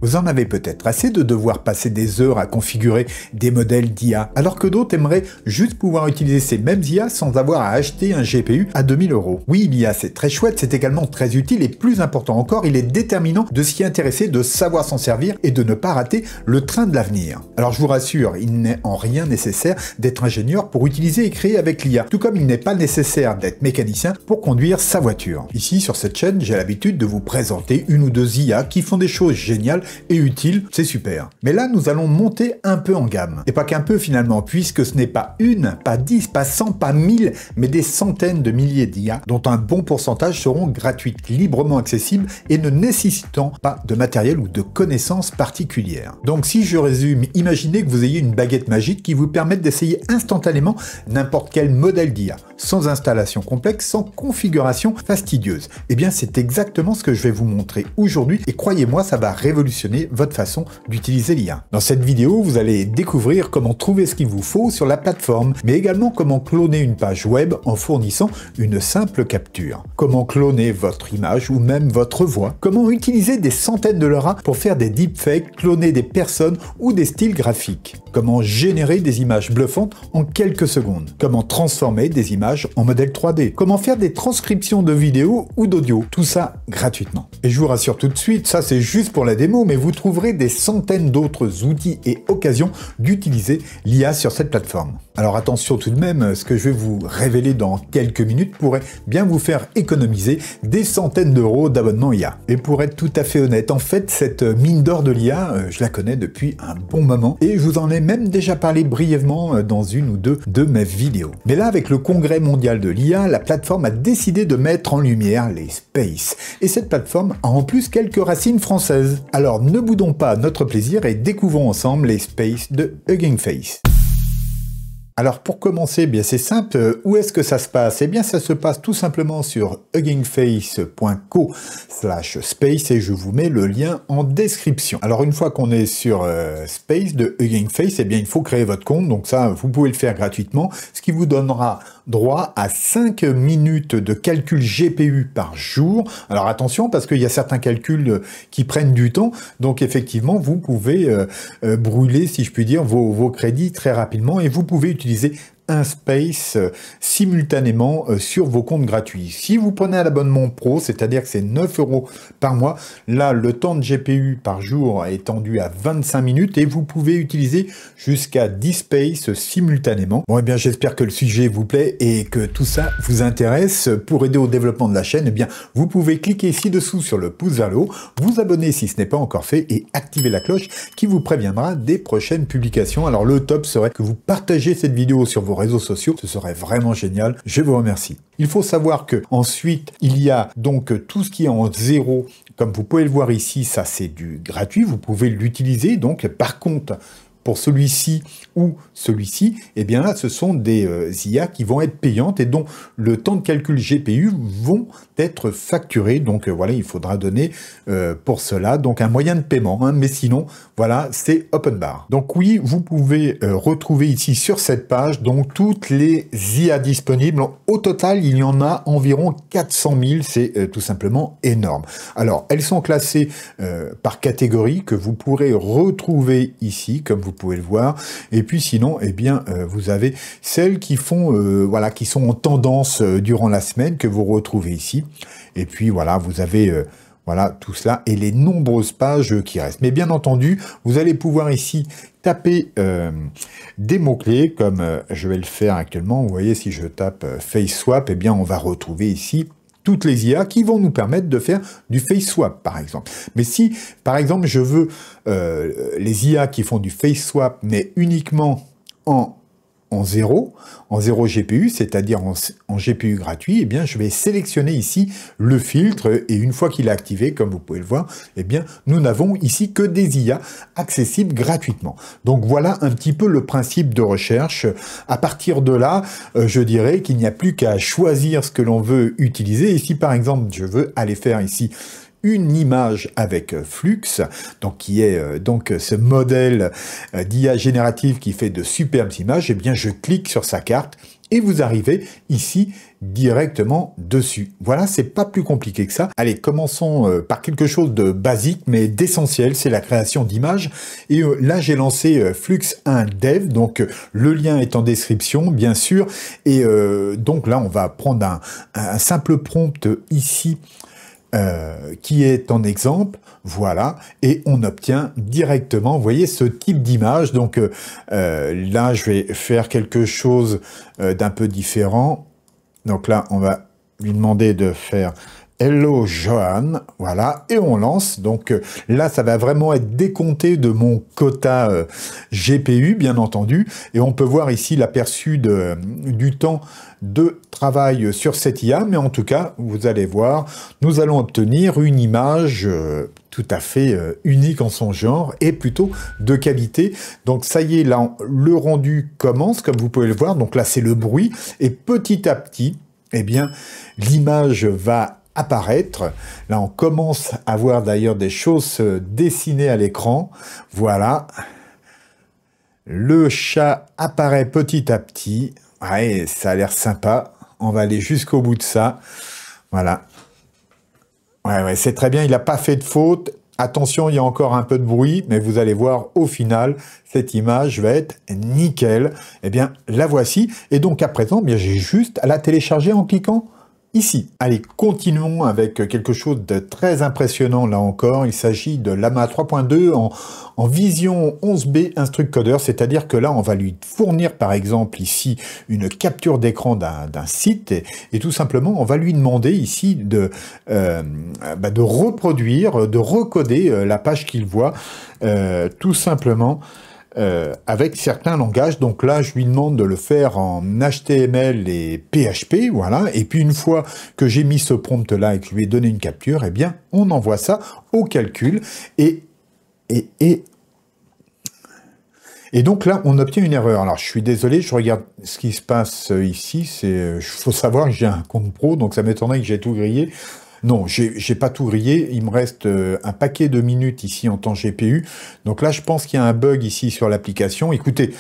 Vous en avez peut-être assez de devoir passer des heures à configurer des modèles d'IA, alors que d'autres aimeraient juste pouvoir utiliser ces mêmes IA sans avoir à acheter un GPU à 2000 €. Oui, l'IA c'est très chouette, c'est également très utile et plus important encore, il est déterminant de s'y intéresser, de savoir s'en servir et de ne pas rater le train de l'avenir. Alors je vous rassure, il n'est en rien nécessaire d'être ingénieur pour utiliser et créer avec l'IA, tout comme il n'est pas nécessaire d'être mécanicien pour conduire sa voiture. Ici sur cette chaîne, j'ai l'habitude de vous présenter une ou deux IA qui font des choses géniales et utiles, c'est super. Mais là, nous allons monter un peu en gamme. Et pas qu'un peu finalement, puisque ce n'est pas une, pas 10, pas 100, pas 1000, mais des centaines de milliers d'IA, dont un bon pourcentage seront gratuites, librement accessibles et ne nécessitant pas de matériel ou de connaissances particulières. Donc si je résume, imaginez que vous ayez une baguette magique qui vous permette d'essayer instantanément n'importe quel modèle d'IA, sans installation complexe, sans configuration fastidieuse. Eh bien c'est exactement ce que je vais vous montrer aujourd'hui et croyez-moi, ça va révolutionner votre façon d'utiliser l'IA. Dans cette vidéo, vous allez découvrir comment trouver ce qu'il vous faut sur la plateforme, mais également comment cloner une page web en fournissant une simple capture. Comment cloner votre image ou même votre voix. Comment utiliser des centaines de LoRa pour faire des deepfakes, cloner des personnes ou des styles graphiques. Comment générer des images bluffantes en quelques secondes. Comment transformer des images en modèle 3D. Comment faire des transcriptions de vidéos ou d'audio. Tout ça gratuitement. Et je vous rassure tout de suite, ça c'est juste pour la démo, mais vous trouverez des centaines d'autres outils et occasions d'utiliser l'IA sur cette plateforme. Alors attention tout de même, ce que je vais vous révéler dans quelques minutes pourrait bien vous faire économiser des centaines d'euros d'abonnement IA. Et pour être tout à fait honnête, en fait, cette mine d'or de l'IA, je la connais depuis un bon moment et je vous en ai même déjà parlé brièvement dans une ou deux de mes vidéos. Mais là, avec le congrès mondial de l'IA, la plateforme a décidé de mettre en lumière les Space. Et cette plateforme a en plus quelques racines françaises. Alors ne boudons pas notre plaisir et découvrons ensemble les Space de Hugging Face. Alors pour commencer, bien c'est simple, où est-ce que ça se passe? Eh bien ça se passe tout simplement sur huggingface.co/space et je vous mets le lien en description. Alors une fois qu'on est sur Space de Hugging Face, eh bien il faut créer votre compte, donc ça vous pouvez le faire gratuitement, ce qui vous donnera droit à 5 minutes de calcul GPU par jour. Alors attention parce qu'il y a certains calculs qui prennent du temps, donc effectivement vous pouvez brûler, si je puis dire, vos crédits très rapidement et vous pouvez utiliser un Space simultanément sur vos comptes gratuits. Si vous prenez un abonnement pro, c'est-à-dire que c'est 9 € par mois, là le temps de GPU par jour est étendu à 25 minutes et vous pouvez utiliser jusqu'à 10 Space simultanément. Bon, eh bien j'espère que le sujet vous plaît et que tout ça vous intéresse. Pour aider au développement de la chaîne, eh bien vous pouvez cliquer ci-dessous sur le pouce vers le haut, vous abonner si ce n'est pas encore fait et activer la cloche qui vous préviendra des prochaines publications. Alors le top serait que vous partagez cette vidéo sur vos réseaux sociaux, ce serait vraiment génial, je vous remercie. Il faut savoir que ensuite il y a donc tout ce qui est en 0, comme vous pouvez le voir ici, ça c'est du gratuit, vous pouvez l'utiliser, donc par contre pour celui-ci ou celui-ci, eh bien là, ce sont des IA qui vont être payantes et dont le temps de calcul GPU vont être facturés. Donc voilà, il faudra donner pour cela donc un moyen de paiement. Hein, mais sinon, voilà, c'est open bar. Donc oui, vous pouvez retrouver ici sur cette page donc toutes les IA disponibles. Au total, il y en a environ 400 000. C'est tout simplement énorme. Alors, elles sont classées par catégorie que vous pourrez retrouver ici, comme vous pouvez le voir. Et puis sinon, eh bien, vous avez celles qui font, voilà, qui sont en tendance durant la semaine que vous retrouvez ici. Et puis voilà, vous avez voilà tout cela et les nombreuses pages qui restent. Mais bien entendu, vous allez pouvoir ici taper des mots-clés comme je vais le faire actuellement. Vous voyez, si je tape face swap, eh bien, on va retrouver ici toutes les IA qui vont nous permettre de faire du face swap, par exemple. Mais si, par exemple, je veux les IA qui font du face swap, mais uniquement en 0 GPU, c'est-à-dire en GPU gratuit, eh bien, je vais sélectionner ici le filtre et une fois qu'il est activé, comme vous pouvez le voir, eh bien, nous n'avons ici que des IA accessibles gratuitement. Donc voilà un petit peu le principe de recherche. À partir de là, je dirais qu'il n'y a plus qu'à choisir ce que l'on veut utiliser. Et si par exemple, je veux aller faire ici une image avec Flux, donc qui est donc ce modèle d'IA générative qui fait de superbes images, et bien je clique sur sa carte et vous arrivez ici directement dessus. Voilà, c'est pas plus compliqué que ça. Allez, commençons par quelque chose de basique mais d'essentiel, c'est la création d'images. Et là, j'ai lancé Flux 1 Dev, donc le lien est en description, bien sûr. Et donc là, on va prendre un simple prompt ici, qui est en exemple, voilà, et on obtient directement, vous voyez, ce type d'image. Donc là, je vais faire quelque chose d'un peu différent. Donc là, on va lui demander de faire Hello Johan, voilà, et on lance. Donc là, ça va vraiment être décompté de mon quota GPU, bien entendu, et on peut voir ici l'aperçu du temps de travail sur cette IA, mais en tout cas, vous allez voir, nous allons obtenir une image tout à fait unique en son genre et plutôt de qualité. Donc ça y est, là, le rendu commence, comme vous pouvez le voir. Donc là, c'est le bruit, et petit à petit, eh bien, l'image va apparaître. Là, on commence à voir d'ailleurs des choses se dessiner à l'écran. Voilà. Le chat apparaît petit à petit. Ouais, ça a l'air sympa. On va aller jusqu'au bout de ça. Voilà. Ouais, c'est très bien. Il n'a pas fait de faute. Attention, il y a encore un peu de bruit, mais vous allez voir, au final, cette image va être nickel. Eh bien, la voici. Et donc, à présent, bien, j'ai juste à la télécharger en cliquant ici. Allez, continuons avec quelque chose de très impressionnant là encore. Il s'agit de Llama 3.2 en vision 11B Instruct Coder, c'est-à-dire que là, on va lui fournir par exemple ici une capture d'écran d'un site et tout simplement, on va lui demander ici de reproduire, de recoder la page qu'il voit, tout simplement. Avec certains langages. Donc là, je lui demande de le faire en HTML et PHP, voilà. Et puis une fois que j'ai mis ce prompt-là et que je lui ai donné une capture, eh bien, on envoie ça au calcul et donc là, on obtient une erreur. Alors, je suis désolé, je regarde ce qui se passe ici. Il faut savoir que j'ai un compte pro, donc ça m'étonnerait que j'ai tout grillé. Non, j'ai pas tout grillé, il me reste un paquet de minutes ici en temps GPU. Donc là, je pense qu'il y a un bug ici sur l'application. Écoutez,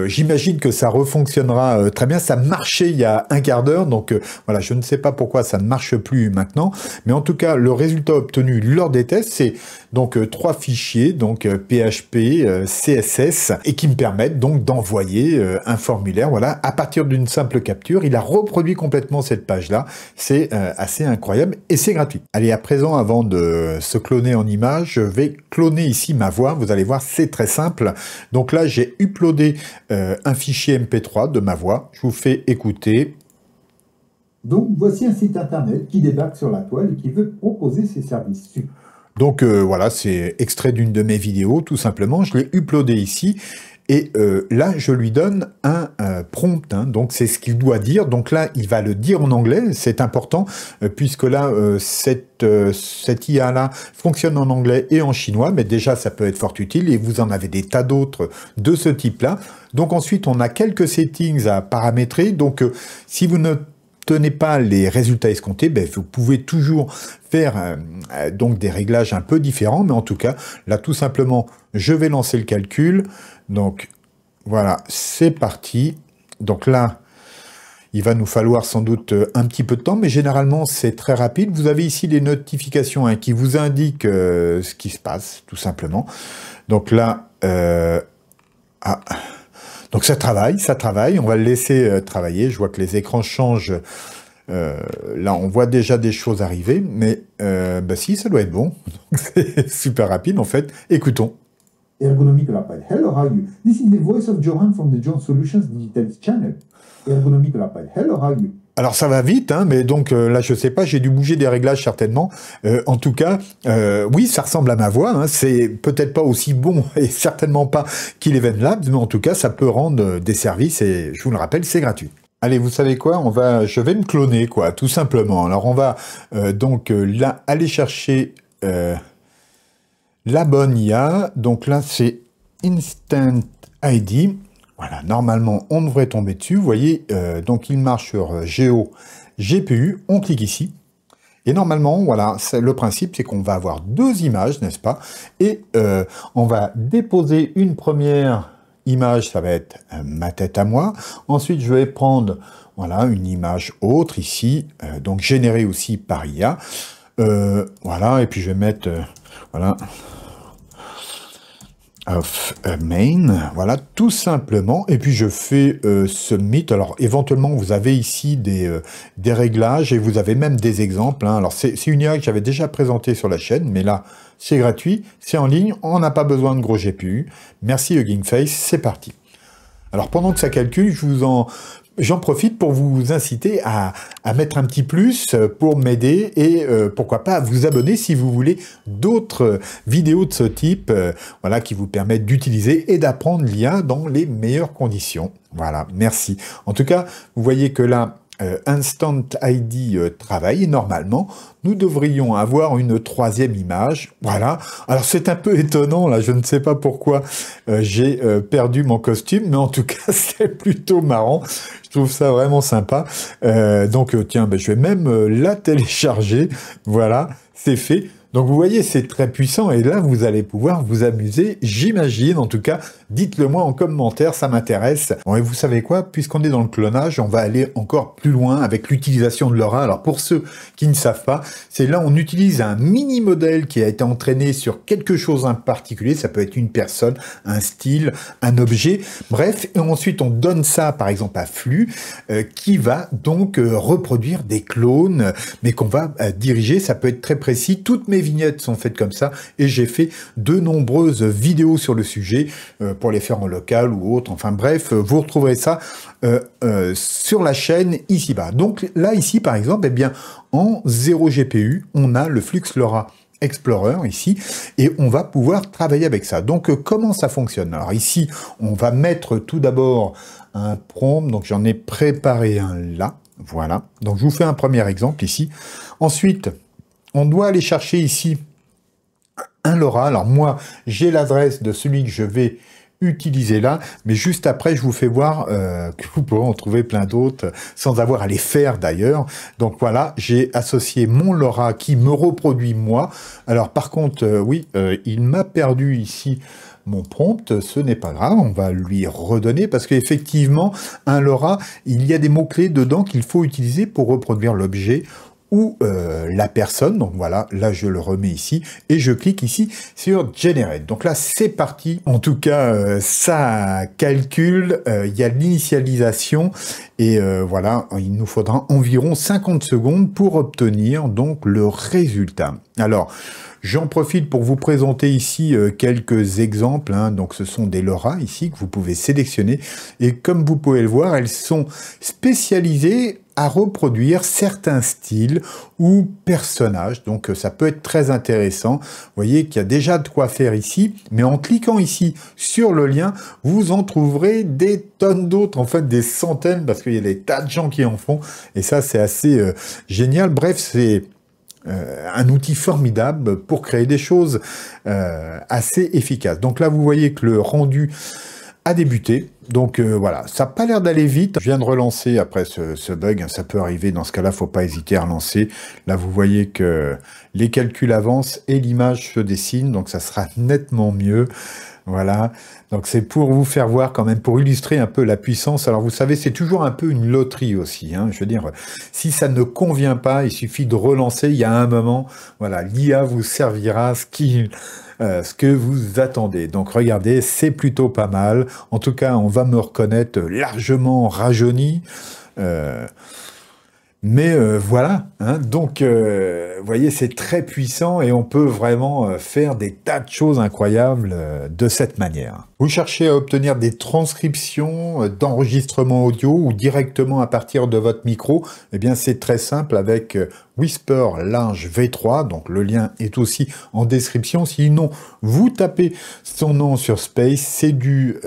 j'imagine que ça refonctionnera très bien. Ça marchait il y a un quart d'heure, donc voilà, je ne sais pas pourquoi ça ne marche plus maintenant. Mais en tout cas, le résultat obtenu lors des tests, c'est donc 3 fichiers, donc PHP, CSS, et qui me permettent donc d'envoyer un formulaire. Voilà, à partir d'une simple capture, il a reproduit complètement cette page-là. C'est assez incroyable. Et c'est gratuit. Allez, à présent, avant de se cloner en image, je vais cloner ici ma voix. Vous allez voir, c'est très simple. Donc là, j'ai uploadé un fichier MP3 de ma voix. Je vous fais écouter. Donc, voici un site internet qui débarque sur la toile et qui veut proposer ses services. Donc voilà, c'est extrait d'une de mes vidéos, tout simplement. Je l'ai uploadé ici. Et là, je lui donne un prompt, hein, donc c'est ce qu'il doit dire. Donc là, il va le dire en anglais, c'est important, puisque là, cette IA-là fonctionne en anglais et en chinois, mais déjà, ça peut être fort utile, et vous en avez des tas d'autres de ce type-là. Donc ensuite, on a quelques settings à paramétrer. Donc si vous ne tenez pas les résultats escomptés, ben, vous pouvez toujours faire donc des réglages un peu différents, mais en tout cas, là, tout simplement, je vais lancer le calcul. Donc, voilà, c'est parti. Donc là, il va nous falloir sans doute un petit peu de temps, mais généralement, c'est très rapide. Vous avez ici les notifications hein, qui vous indiquent ce qui se passe, tout simplement. Donc là, donc ça travaille. On va le laisser travailler. Je vois que les écrans changent. Là, on voit déjà des choses arriver, mais bah si, ça doit être bon. C'est super rapide, en fait. Écoutons. Ergonomic Lapide. Hello, how are you? This is the voice of Johan from the John Solutions Digital Channel. Ergonomic Lapide. Hello, how are you? Alors ça va vite, hein, mais donc là je sais pas, j'ai dû bouger des réglages certainement. En tout cas, oui, ça ressemble à ma voix. Hein, c'est peut-être pas aussi bon et certainement pas qu'Eleven Labs, mais en tout cas ça peut rendre des services et je vous le rappelle, c'est gratuit. Allez, vous savez quoi? Je vais me cloner quoi, tout simplement. Alors on va donc là aller chercher la bonne IA. Donc là c'est Instant ID. Voilà, normalement, on devrait tomber dessus. Vous voyez, donc il marche sur GPU. On clique ici. Et normalement, voilà, le principe, c'est qu'on va avoir deux images, n'est-ce pas? Et on va déposer une première image, ça va être ma tête à moi. Ensuite, je vais prendre, voilà, une image autre ici, donc générée aussi par IA. Voilà, et puis je vais mettre, voilà, of main, voilà, tout simplement. Et puis je fais submit. Alors éventuellement vous avez ici des réglages et vous avez même des exemples, hein. Alors c'est une IA que j'avais déjà présentée sur la chaîne, mais là c'est gratuit, c'est en ligne, on n'a pas besoin de gros GPU. Merci Hugging Face, c'est parti. Alors pendant que ça calcule, j'en profite pour vous inciter à mettre un petit plus pour m'aider et pourquoi pas à vous abonner si vous voulez d'autres vidéos de ce type, voilà, qui vous permettent d'utiliser et d'apprendre l'IA dans les meilleures conditions. Voilà, merci. En tout cas, vous voyez que là, Instant ID travaille et normalement, nous devrions avoir une troisième image. Voilà. Alors c'est un peu étonnant, là, je ne sais pas pourquoi j'ai perdu mon costume, mais en tout cas, c'est plutôt marrant. Je trouve ça vraiment sympa. Donc tiens, ben, je vais même la télécharger. Voilà, c'est fait. Donc vous voyez, c'est très puissant et là, vous allez pouvoir vous amuser, j'imagine. En tout cas, dites-le moi en commentaire, ça m'intéresse. Bon, et vous savez quoi? Puisqu'on est dans le clonage, on va aller encore plus loin avec l'utilisation de l'aura. Alors pour ceux qui ne savent pas, c'est là on utilise un mini-modèle qui a été entraîné sur quelque chose en particulier. Ça peut être une personne, un style, un objet. Bref, et ensuite on donne ça par exemple à Flux qui va donc reproduire des clones, mais qu'on va diriger. Ça peut être très précis. Toutes mes vignettes sont faites comme ça et j'ai fait de nombreuses vidéos sur le sujet pour les faire en local ou autre. Enfin bref, vous retrouverez ça sur la chaîne ici-bas. Donc là, ici, par exemple, eh bien, en 0 GPU, on a le Flux LoRa Explorer ici, et on va pouvoir travailler avec ça. Donc, comment ça fonctionne? Alors ici, on va mettre tout d'abord un prompt, donc j'en ai préparé un là, voilà. Donc, je vous fais un premier exemple ici. Ensuite, on doit aller chercher ici un LoRa. Alors moi, j'ai l'adresse de celui que je vais utiliser là, mais juste après, je vous fais voir que vous pourrez en trouver plein d'autres sans avoir à les faire d'ailleurs. Donc voilà, j'ai associé mon LoRa qui me reproduit moi. Alors par contre, oui, il m'a perdu ici mon prompt, ce n'est pas grave, on va lui redonner parce qu'effectivement, un LoRa, il y a des mots-clés dedans qu'il faut utiliser pour reproduire l'objet ou la personne. Donc voilà, là je le remets ici et je clique ici sur Generate. Donc là c'est parti. En tout cas, ça calcule, il y a l'initialisation et voilà, il nous faudra environ 50 secondes pour obtenir donc le résultat. Alors, j'en profite pour vous présenter ici quelques exemples, hein. Donc ce sont des LoRa ici que vous pouvez sélectionner et comme vous pouvez le voir, elles sont spécialisées à reproduire certains styles ou personnages. Donc ça peut être très intéressant. Vous voyez qu'il y a déjà de quoi faire ici, mais en cliquant ici sur le lien, vous en trouverez des tonnes d'autres, en fait des centaines, parce qu'il y a des tas de gens qui en font, et ça c'est assez génial. Bref, c'est un outil formidable pour créer des choses assez efficaces. Donc là, vous voyez que le rendu a débuté. Donc voilà, ça n'a pas l'air d'aller vite. Je viens de relancer après ce bug, ça peut arriver. Dans ce cas-là, faut pas hésiter à relancer. Là, vous voyez que les calculs avancent et l'image se dessine, donc ça sera nettement mieux. Voilà, donc c'est pour vous faire voir quand même, pour illustrer un peu la puissance. Alors vous savez, c'est toujours un peu une loterie aussi, hein. Je veux dire, si ça ne convient pas, il suffit de relancer. Il y a un moment, voilà, l'IA vous servira ce que vous attendez. Donc regardez, c'est plutôt pas mal. En tout cas, on va me reconnaître largement rajeuni. Mais voilà, hein, donc vous voyez, c'est très puissant et on peut vraiment faire des tas de choses incroyables de cette manière. Vous cherchez à obtenir des transcriptions d'enregistrements audio ou directement à partir de votre micro, eh bien c'est très simple avec Whisper Large V3, donc le lien est aussi en description. Sinon, vous tapez son nom sur Space, c'est du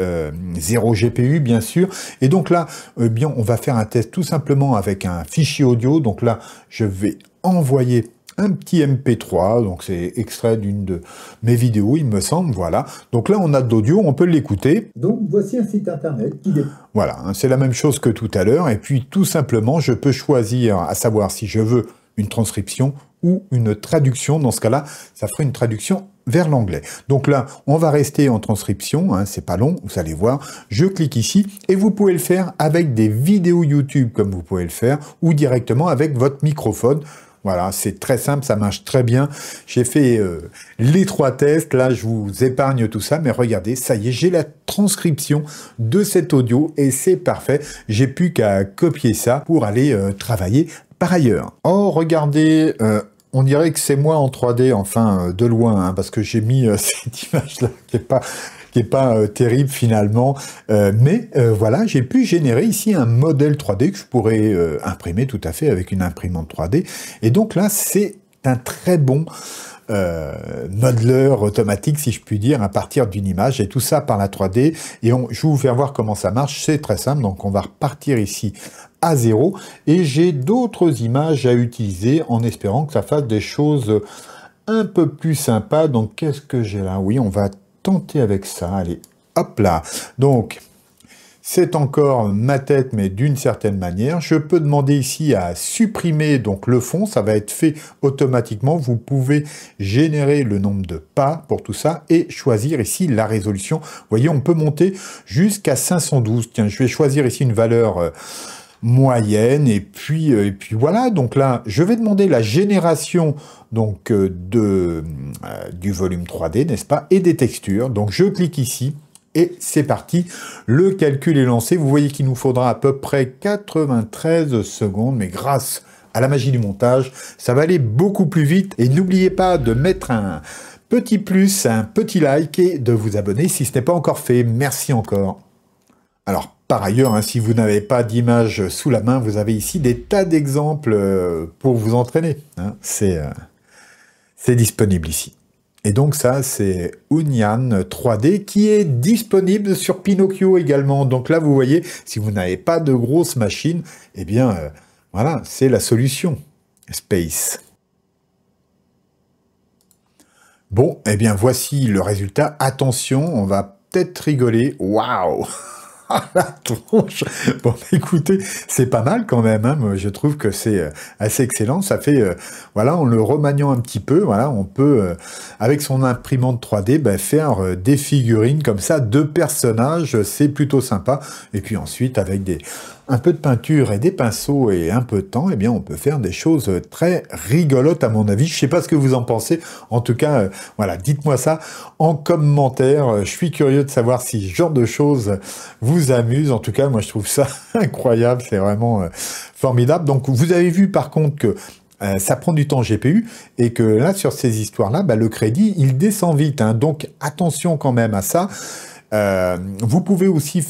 0 GPU bien sûr. Et donc là, eh bien, on va faire un test tout simplement avec un fichier audio. Donc là, je vais envoyer un petit MP3, donc c'est extrait d'une de mes vidéos, il me semble, voilà. Donc là, on a de l'audio, on peut l'écouter. Donc voici un site internet qui dépend. Voilà, hein, c'est la même chose que tout à l'heure. Et puis tout simplement, je peux choisir, à savoir si je veux une transcription ou une traduction. Dans ce cas-là, ça ferait une traduction vers l'anglais. Donc là, on va rester en transcription, hein, c'est pas long, vous allez voir. Je clique ici et vous pouvez le faire avec des vidéos YouTube comme vous pouvez le faire ou directement avec votre microphone. Voilà, c'est très simple, ça marche très bien. J'ai fait les 3 tests, là je vous épargne tout ça, mais regardez, ça y est, j'ai la transcription de cet audio et c'est parfait. J'ai plus qu'à copier ça pour aller travailler par ailleurs. Oh, regardez, on dirait que c'est moi en 3D, enfin de loin, hein, parce que j'ai mis cette image-là qui est pas terrible finalement, mais voilà, j'ai pu générer ici un modèle 3D que je pourrais imprimer tout à fait avec une imprimante 3D, et donc là c'est un très bon modeler automatique, si je puis dire, à partir d'une image, et tout ça par la 3D, et je vais vous faire voir comment ça marche, c'est très simple. Donc on va repartir ici à 0, et j'ai d'autres images à utiliser en espérant que ça fasse des choses un peu plus sympas. Donc qu'est-ce que j'ai là? Oui, on va tenter avec ça, allez, hop là. Donc c'est encore ma tête, mais d'une certaine manière. Je peux demander ici à supprimer donc le fond, ça va être fait automatiquement. Vous pouvez générer le nombre de pas pour tout ça et choisir ici la résolution. Vous voyez, on peut monter jusqu'à 512. Tiens, je vais choisir ici une valeur moyenne et puis voilà. Donc là, je vais demander la génération donc du volume 3D, n'est-ce pas, et des textures. Donc je clique ici. Et c'est parti, le calcul est lancé. Vous voyez qu'il nous faudra à peu près 93 secondes, mais grâce à la magie du montage, ça va aller beaucoup plus vite. Et n'oubliez pas de mettre un petit plus, un petit like et de vous abonner si ce n'est pas encore fait. Merci encore. Alors, par ailleurs, hein, si vous n'avez pas d'image sous la main, vous avez ici des tas d'exemples pour vous entraîner. Hein. C'est disponible ici. Et donc ça, c'est Onion 3D qui est disponible sur Pinocchio également. Donc là, vous voyez, si vous n'avez pas de grosse machine, eh bien, voilà, c'est la solution. Space. Bon, eh bien, voici le résultat. Attention, on va peut-être rigoler. Waouh! La tronche. Bon, écoutez, c'est pas mal quand même. Hein. Moi, je trouve que c'est assez excellent. Ça fait, voilà, en le remaniant un petit peu, voilà, on peut, avec son imprimante 3D, faire des figurines comme ça, de personnages. C'est plutôt sympa. Et puis ensuite, avec un peu de peinture et des pinceaux et un peu de temps, eh bien, on peut faire des choses très rigolotes à mon avis. Je sais pas ce que vous en pensez. En tout cas, voilà, dites-moi ça en commentaire. Je suis curieux de savoir si ce genre de choses vous amuse. En tout cas, moi, je trouve ça incroyable. C'est vraiment formidable. Donc, vous avez vu par contre que ça prend du temps GPU et que là, sur ces histoires-là, le crédit, il descend vite. Hein. Donc, attention quand même à ça. Vous pouvez aussi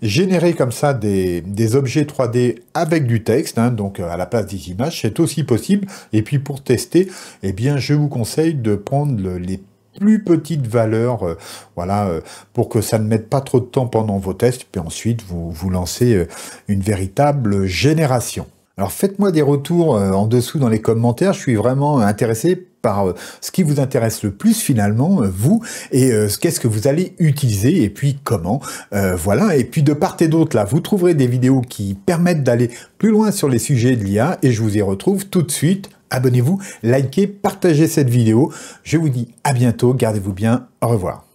générer comme ça des objets 3D avec du texte, hein, donc à la place des images, c'est aussi possible. Et puis pour tester, eh bien, je vous conseille de prendre les plus petites valeurs, voilà, pour que ça ne mette pas trop de temps pendant vos tests. Puis ensuite, vous lancez une véritable génération. Alors faites-moi des retours en dessous dans les commentaires, je suis vraiment intéressé par ce qui vous intéresse le plus finalement, vous, et qu'est-ce que vous allez utiliser, et puis comment, voilà, et puis de part et d'autre, là, vous trouverez des vidéos qui permettent d'aller plus loin sur les sujets de l'IA, et je vous y retrouve tout de suite. Abonnez-vous, likez, partagez cette vidéo, je vous dis à bientôt, gardez-vous bien, au revoir.